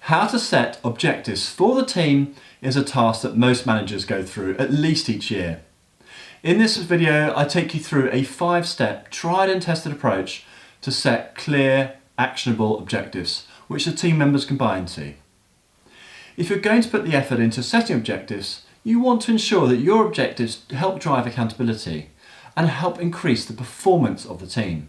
How to set objectives for the team is a task that most managers go through at least each year. In this video, I take you through a 5-step tried and tested approach to set clear, actionable objectives, which the team members can buy into. If you're going to put the effort into setting objectives, you want to ensure that your objectives help drive accountability and help increase the performance of the team.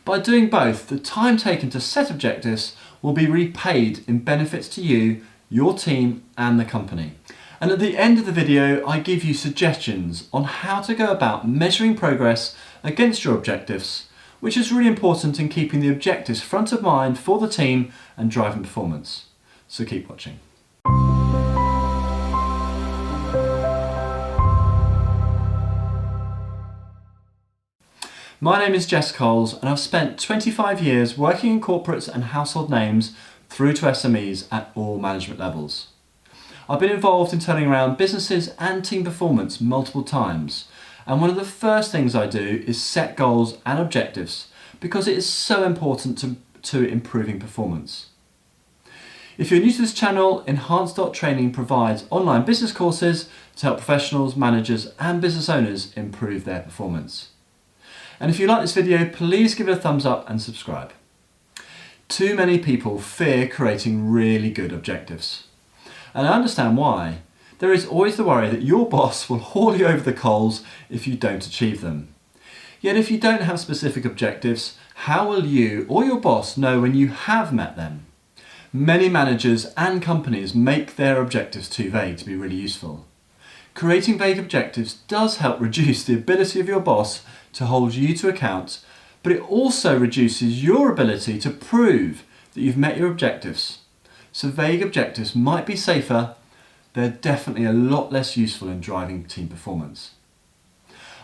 By doing both, the time taken to set objectives will be repaid in benefits to you, your team and the company. And at the end of the video, I give you suggestions on how to go about measuring progress against your objectives, which is really important in keeping the objectives front of mind for the team and driving performance. So keep watching. My name is Jess Coles and I've spent 25 years working in corporates and household names through to SMEs at all management levels. I've been involved in turning around businesses and team performance multiple times, and one of the first things I do is set goals and objectives because it is so important to improving performance. If you're new to this channel, Enhance.training provides online business courses to help professionals, managers and business owners improve their performance. And if you like this video, please give it a thumbs up and subscribe. Too many people fear creating really good objectives. And I understand why. There is always the worry that your boss will haul you over the coals if you don't achieve them. Yet if you don't have specific objectives, how will you or your boss know when you have met them? Many managers and companies make their objectives too vague to be really useful. Creating vague objectives does help reduce the ability of your boss to hold you to account, but it also reduces your ability to prove that you've met your objectives. So vague objectives might be safer, they're definitely a lot less useful in driving team performance.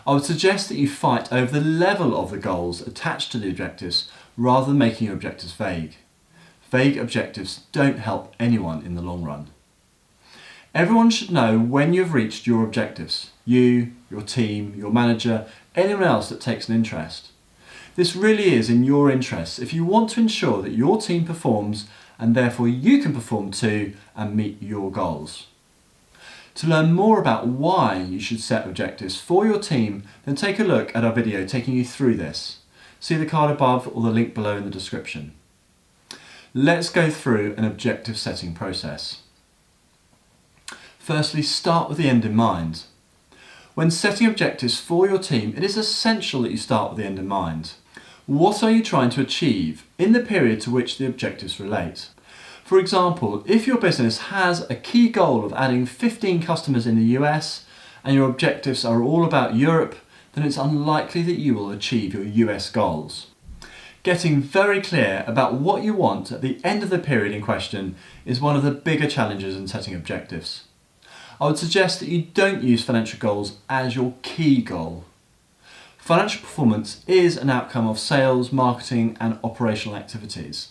I would suggest that you fight over the level of the goals attached to the objectives rather than making your objectives vague. Vague objectives don't help anyone in the long run. Everyone should know when you've reached your objectives. You, your team, your manager, anyone else that takes an interest. This really is in your interests if you want to ensure that your team performs and therefore you can perform too and meet your goals. To learn more about why you should set objectives for your team, then take a look at our video taking you through this. See the card above or the link below in the description. Let's go through an objective setting process. Firstly, start with the end in mind. When setting objectives for your team, it is essential that you start with the end in mind. What are you trying to achieve in the period to which the objectives relate? For example, if your business has a key goal of adding 15 customers in the US and your objectives are all about Europe, then it's unlikely that you will achieve your US goals. Getting very clear about what you want at the end of the period in question is one of the bigger challenges in setting objectives. I would suggest that you don't use financial goals as your key goal. Financial performance is an outcome of sales, marketing and operational activities.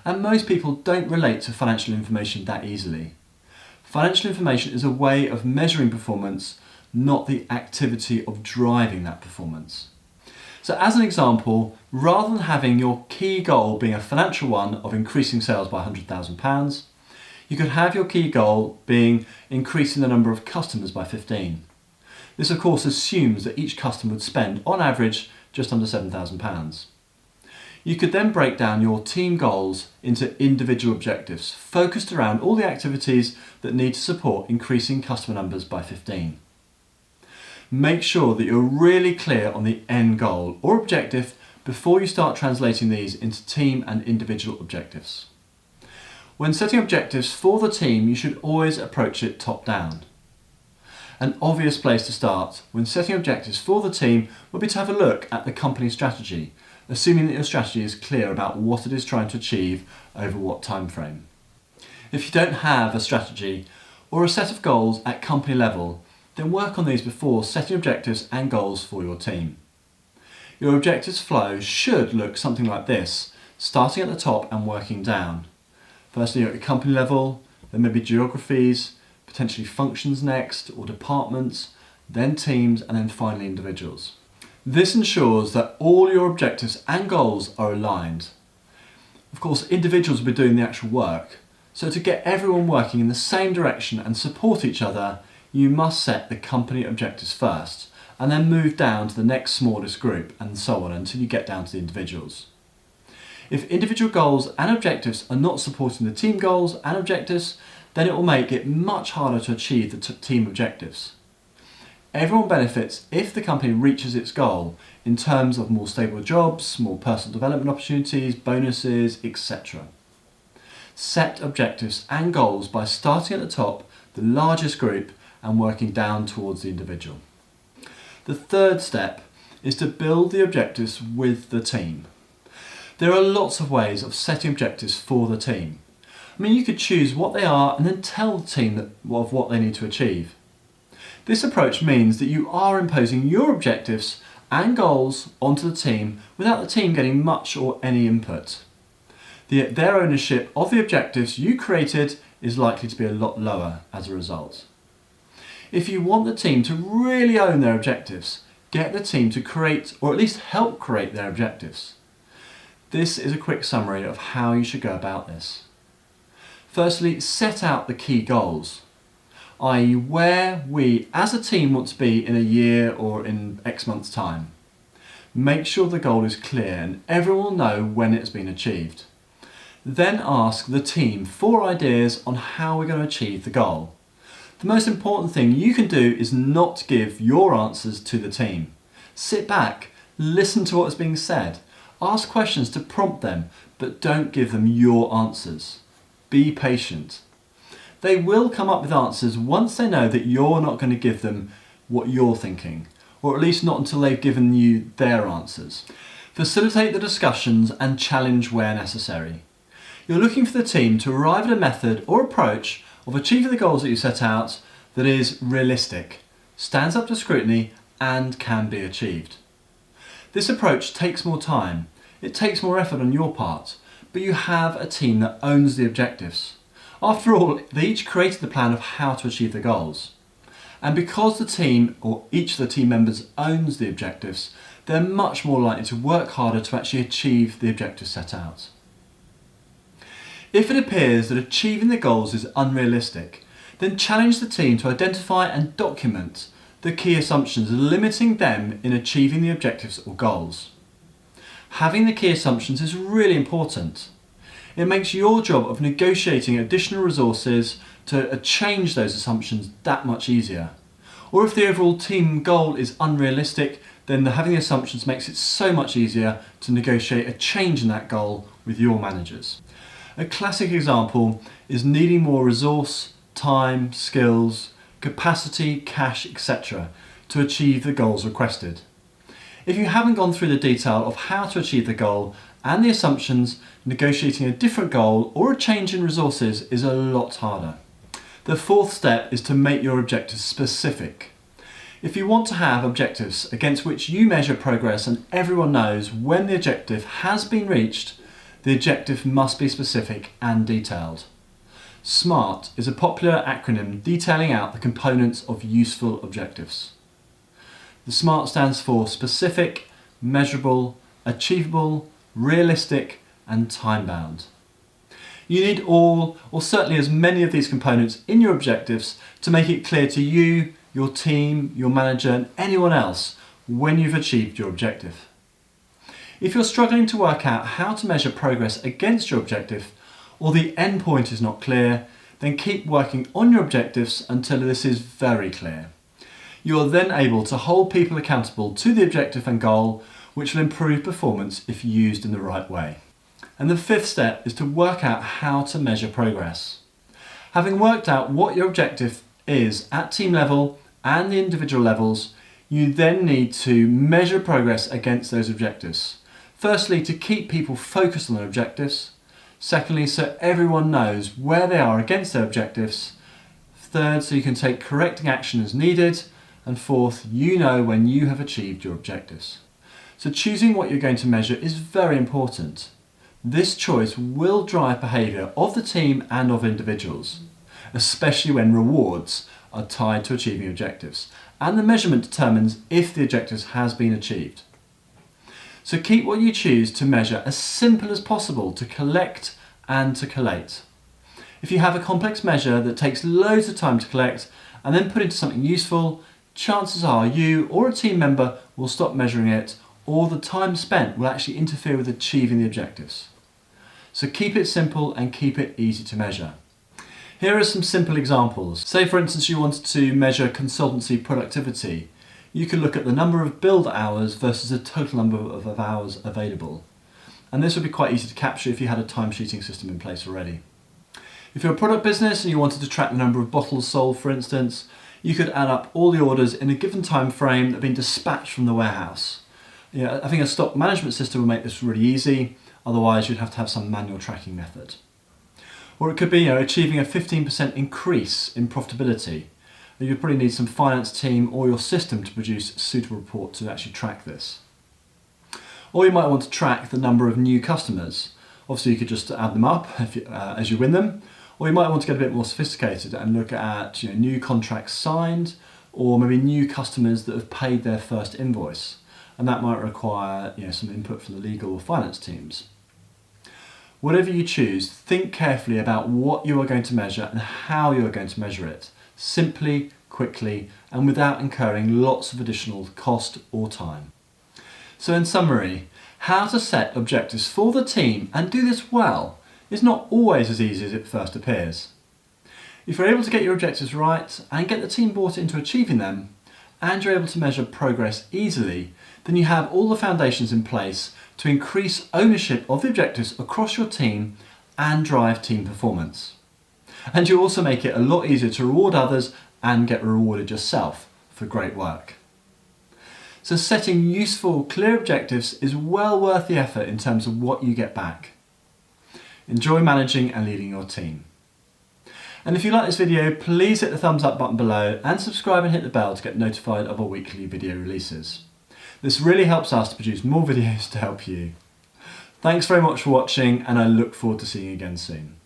And most people don't relate to financial information that easily. Financial information is a way of measuring performance, not the activity of driving that performance. So as an example, rather than having your key goal being a financial one of increasing sales by £100,000, you could have your key goal being increasing the number of customers by 15. This of course assumes that each customer would spend on average just under £7,000. You could then break down your team goals into individual objectives focused around all the activities that need to support increasing customer numbers by 15. Make sure that you're really clear on the end goal or objective before you start translating these into team and individual objectives. When setting objectives for the team, you should always approach it top down. An obvious place to start when setting objectives for the team would be to have a look at the company strategy, assuming that your strategy is clear about what it is trying to achieve over what time frame. If you don't have a strategy or a set of goals at company level, then work on these before setting objectives and goals for your team. Your objectives flow should look something like this, starting at the top and working down. Firstly, at the company level, then maybe geographies, potentially functions next, or departments, then teams, and then finally individuals. This ensures that all your objectives and goals are aligned. Of course, individuals will be doing the actual work, So to get everyone working in the same direction and support each other, you must set the company objectives first, and then move down to the next smallest group, and so on until you get down to the individuals. If individual goals and objectives are not supporting the team goals and objectives, then it will make it much harder to achieve the team objectives. Everyone benefits if the company reaches its goal in terms of more stable jobs, more personal development opportunities, bonuses, etc. Set objectives and goals by starting at the top, the largest group, and working down towards the individual. The third step is to build the objectives with the team. There are lots of ways of setting objectives for the team. You could choose what they are and then tell the team of what they need to achieve. This approach means that you are imposing your objectives and goals onto the team without the team getting much or any input. Their ownership of the objectives you created is likely to be a lot lower as a result. If you want the team to really own their objectives, get the team to create or at least help create their objectives. This is a quick summary of how you should go about this. Firstly, set out the key goals, i.e. where we as a team want to be in a year or in X months' time. Make sure the goal is clear and everyone will know when it's been achieved. Then ask the team for ideas on how we're going to achieve the goal. The most important thing you can do is not give your answers to the team. Sit back, listen to what is being said, ask questions to prompt them, but don't give them your answers. Be patient. They will come up with answers once they know that you're not going to give them what you're thinking, or at least not until they've given you their answers. Facilitate the discussions and challenge where necessary. You're looking for the team to arrive at a method or approach of achieving the goals that you set out that is realistic, stands up to scrutiny, and can be achieved. This approach takes more time, it takes more effort on your part, but you have a team that owns the objectives. After all, they each created the plan of how to achieve the goals. And because the team, or each of the team members, owns the objectives, they're much more likely to work harder to actually achieve the objectives set out. If it appears that achieving the goals is unrealistic, then challenge the team to identify and document the key assumptions limiting them in achieving the objectives or goals. Having the key assumptions is really important. It makes your job of negotiating additional resources to change those assumptions that much easier. Or if the overall team goal is unrealistic, then having the assumptions makes it so much easier to negotiate a change in that goal with your managers. A classic example is needing more resource, time, skills, capacity, cash, etc. to achieve the goals requested. If you haven't gone through the detail of how to achieve the goal and the assumptions, negotiating a different goal or a change in resources is a lot harder. The fourth step is to make your objectives specific. If you want to have objectives against which you measure progress and everyone knows when the objective has been reached, the objective must be specific and detailed. SMART is a popular acronym detailing out the components of useful objectives. The SMART stands for specific, measurable, achievable, realistic, and time-bound. You need all, or certainly as many of these components in your objectives to make it clear to you, your team, your manager, and anyone else when you've achieved your objective. If you're struggling to work out how to measure progress against your objective, or the end point is not clear, then keep working on your objectives until this is very clear. You are then able to hold people accountable to the objective and goal, which will improve performance if used in the right way. And the fifth step is to work out how to measure progress. Having worked out what your objective is at team level and the individual levels, you then need to measure progress against those objectives. Firstly, to keep people focused on their objectives. Secondly, so everyone knows where they are against their objectives. Third, so you can take correcting action as needed. And fourth, you know when you have achieved your objectives. So choosing what you're going to measure is very important. This choice will drive behaviour of the team and of individuals, especially when rewards are tied to achieving objectives, and the measurement determines if the objectives has been achieved. So keep what you choose to measure as simple as possible to collect and to collate. If you have a complex measure that takes loads of time to collect and then put into something useful, chances are you or a team member will stop measuring it, or the time spent will actually interfere with achieving the objectives. So keep it simple and keep it easy to measure. Here are some simple examples. Say for instance you wanted to measure consultancy productivity. You could look at the number of build hours versus the total number of hours available. And this would be quite easy to capture if you had a timesheeting system in place already. If you're a product business and you wanted to track the number of bottles sold, for instance, you could add up all the orders in a given time frame that have been dispatched from the warehouse. I think a stock management system will make this really easy, otherwise you'd have to have some manual tracking method. Or it could be achieving a 15% increase in profitability. You'd probably need some finance team or your system to produce a suitable report to actually track this. Or you might want to track the number of new customers. Obviously you could just add them up as you win them. Or you might want to get a bit more sophisticated and look at new contracts signed, or maybe new customers that have paid their first invoice. And that might require some input from the legal or finance teams. Whatever you choose, think carefully about what you are going to measure and how you are going to measure it, simply, quickly, and without incurring lots of additional cost or time. So in summary, how to set objectives for the team and do this well is not always as easy as it first appears. If you're able to get your objectives right and get the team bought into achieving them, and you're able to measure progress easily, then you have all the foundations in place to increase ownership of the objectives across your team and drive team performance. And you also make it a lot easier to reward others and get rewarded yourself for great work. So setting useful, clear objectives is well worth the effort in terms of what you get back. Enjoy managing and leading your team. And if you like this video, please hit the thumbs up button below and subscribe and hit the bell to get notified of our weekly video releases. This really helps us to produce more videos to help you. Thanks very much for watching, and I look forward to seeing you again soon.